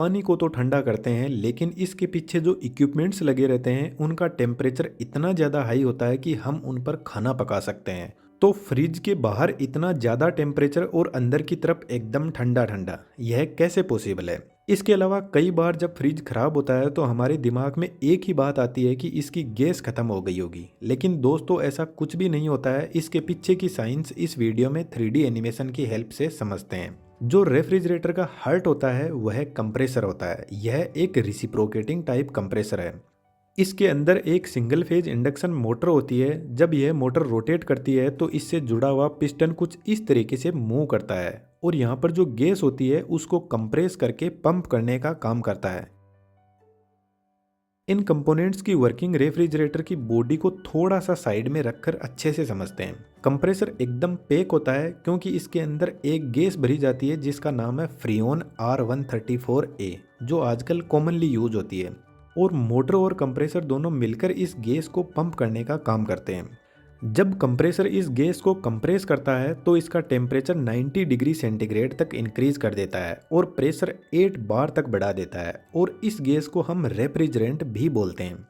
पानी को तो ठंडा करते हैं, लेकिन इसके पीछे जो इक्विपमेंट्स लगे रहते हैं उनका टेम्परेचर इतना ज़्यादा हाई होता है कि हम उन पर खाना पका सकते हैं। तो फ्रिज के बाहर इतना ज़्यादा टेम्परेचर और अंदर की तरफ एकदम ठंडा ठंडा, यह कैसे पॉसिबल है? इसके अलावा कई बार जब फ्रिज खराब होता है तो हमारे दिमाग में एक ही बात आती है कि इसकी गैस खत्म हो गई होगी, लेकिन दोस्तों ऐसा कुछ भी नहीं होता है। इसके पीछे की साइंस इस वीडियो में 3D एनिमेशन की हेल्प से समझते हैं। जो रेफ्रिजरेटर का हार्ट होता है वह कंप्रेसर होता है। यह एक रिसिप्रोकेटिंग टाइप कंप्रेसर है। इसके अंदर एक सिंगल फेज इंडक्शन मोटर होती है। जब यह मोटर रोटेट करती है तो इससे जुड़ा हुआ पिस्टन कुछ इस तरीके से मूव करता है और यहाँ पर जो गैस होती है उसको कंप्रेस करके पंप करने का काम करता है। इन कंपोनेंट्स की वर्किंग रेफ्रिजरेटर की बॉडी को थोड़ा सा साइड में रखकर अच्छे से समझते हैं। कंप्रेसर एकदम पैक होता है क्योंकि इसके अंदर एक गैस भरी जाती है जिसका नाम है फ्रीऑन R134a, जो आजकल कॉमनली यूज होती है। और मोटर और कंप्रेसर दोनों मिलकर इस गैस को पंप करने का काम करते हैं। जब कंप्रेसर इस गैस को कंप्रेस करता है तो इसका टेम्परेचर 90 डिग्री सेंटीग्रेड तक इंक्रीज कर देता है और प्रेशर 8 बार तक बढ़ा देता है, और इस गैस को हम रेफ्रिजरेंट भी बोलते हैं।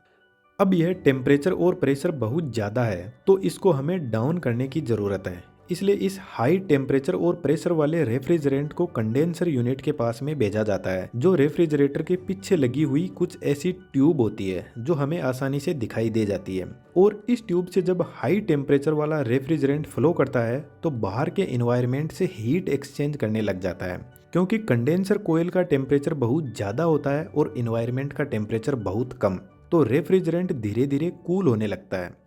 अब यह टेम्परेचर और प्रेशर बहुत ज़्यादा है तो इसको हमें डाउन करने की ज़रूरत है। इसलिए इस हाई टेम्परेचर और प्रेशर वाले रेफ्रिजरेंट को कंडेंसर यूनिट के पास में भेजा जाता है, जो रेफ्रिजरेटर के पीछे लगी हुई कुछ ऐसी ट्यूब होती है जो हमें आसानी से दिखाई दे जाती है। और इस ट्यूब से जब हाई टेम्परेचर वाला रेफ्रिजरेंट फ्लो करता है तो बाहर के इन्वायरमेंट से हीट एक्सचेंज करने लग जाता है, क्योंकि कंडेंसर कोयल का टेम्परेचर बहुत ज़्यादा होता है और इन्वायरमेंट का टेम्परेचर बहुत कम, तो रेफ्रिजरेंट धीरे धीरे कूल होने लगता है।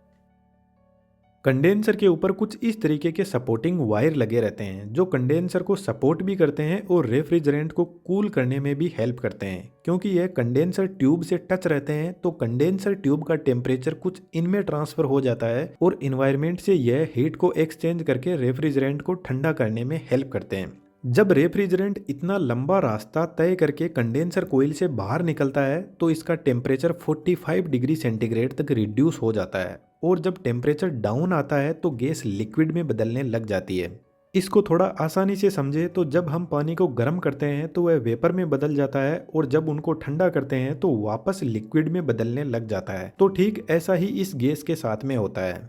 कंडेंसर के ऊपर कुछ इस तरीके के सपोर्टिंग वायर लगे रहते हैं जो कंडेंसर को सपोर्ट भी करते हैं और रेफ्रिजरेंट को कूल करने में भी हेल्प करते हैं। क्योंकि यह कंडेंसर ट्यूब से टच रहते हैं तो कंडेंसर ट्यूब का टेम्परेचर कुछ इनमें ट्रांसफर हो जाता है और इन्वायरमेंट से यह हीट को एक्सचेंज करके रेफ्रिजरेंट को ठंडा करने में हेल्प करते हैं। जब रेफ्रिजरेंट इतना लंबा रास्ता तय करके कंडेंसर कोयल से बाहर निकलता है तो इसका टेम्परेचर 45 डिग्री सेंटीग्रेड तक रिड्यूस हो जाता है, और जब टेम्परेचर डाउन आता है तो गैस लिक्विड में बदलने लग जाती है। इसको थोड़ा आसानी से समझे तो जब हम पानी को गर्म करते हैं तो वह वेपर में बदल जाता है, और जब उनको ठंडा करते हैं तो वापस लिक्विड में बदलने लग जाता है। तो ठीक ऐसा ही इस गैस के साथ में होता है।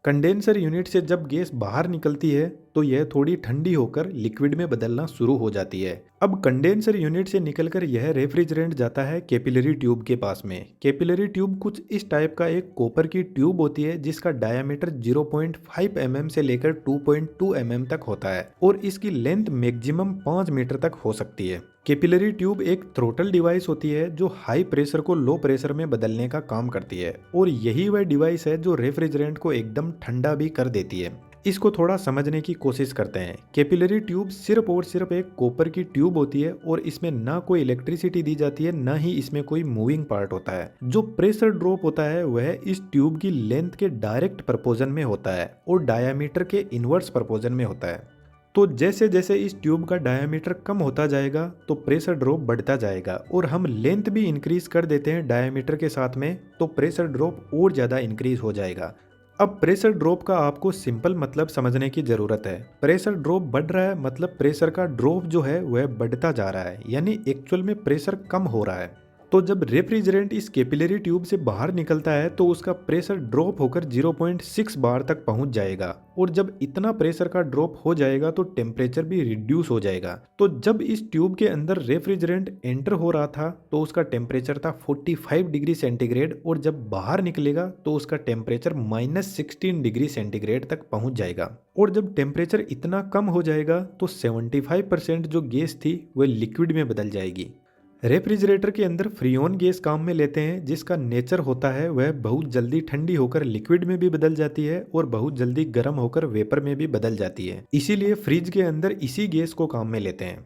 कंडेंसर यूनिट से जब गैस बाहर निकलती है तो यह थोड़ी ठंडी होकर लिक्विड में बदलना शुरू हो जाती है। अब कंडेंसर यूनिट से निकलकर यह रेफ्रिजरेंट जाता है कैपिलरी ट्यूब के पास में। कैपिलरी ट्यूब कुछ इस टाइप का एक कॉपर की ट्यूब होती है जिसका डायमीटर 0.5 mm से लेकर 2.2 mm तक होता है, और इसकी लेंथ मैक्सिमम 5 मीटर तक हो सकती है। कैपिलरी ट्यूब एक थ्रोटल डिवाइस होती है जो हाई प्रेशर को लो प्रेशर में बदलने का काम करती है, और यही वह डिवाइस है जो रेफ्रिजरेंट को एकदम ठंडा भी कर देती है। इसको थोड़ा समझने की कोशिश करते हैं। कैपिलरी ट्यूब सिर्फ और सिर्फ एक कॉपर की ट्यूब होती है और इसमें ना कोई इलेक्ट्रिसिटी दी जाती है, ना ही इसमें कोई मूविंग पार्ट होता है। जो प्रेशर ड्रॉप होता है वह इस ट्यूब की लेंथ के डायरेक्ट प्रपोजन में होता है और डायामीटर के इनवर्स प्रपोजन में होता है। तो जैसे जैसे इस ट्यूब का डायामीटर कम होता जाएगा तो प्रेशर ड्रॉप बढ़ता जाएगा, और हम लेंथ भी इंक्रीज कर देते हैं डायामीटर के साथ में, तो प्रेशर ड्रॉप और ज़्यादा इंक्रीज हो जाएगा। अब प्रेशर ड्रॉप का आपको सिंपल मतलब समझने की ज़रूरत है। प्रेशर ड्रॉप बढ़ रहा है मतलब प्रेशर का ड्रॉप जो है वह बढ़ता जा रहा है, यानी एक्चुअल में प्रेशर कम हो रहा है। तो जब रेफ्रिजरेंट इस कैपिलरी ट्यूब से बाहर निकलता है तो उसका प्रेशर ड्रॉप होकर 0.6 बार तक पहुंच जाएगा, और जब इतना प्रेशर का ड्रॉप हो जाएगा तो टेम्परेचर भी रिड्यूस हो जाएगा। तो जब इस ट्यूब के अंदर रेफ्रिजरेंट एंटर हो रहा था तो उसका टेम्परेचर था 45 डिग्री सेंटीग्रेड, और जब बाहर निकलेगा तो उसका टेम्परेचर -16 डिग्री सेंटीग्रेड तक पहुंच जाएगा। और जब टेम्परेचर इतना कम हो जाएगा तो 75% जो गैस थी वह लिक्विड में बदल जाएगी। रेफ्रिजरेटर के अंदर फ्रीऑन गैस काम में लेते हैं जिसका नेचर होता है वह बहुत जल्दी ठंडी होकर लिक्विड में भी बदल जाती है और बहुत जल्दी गर्म होकर वेपर में भी बदल जाती है। इसीलिए फ्रिज के अंदर इसी गैस को काम में लेते हैं।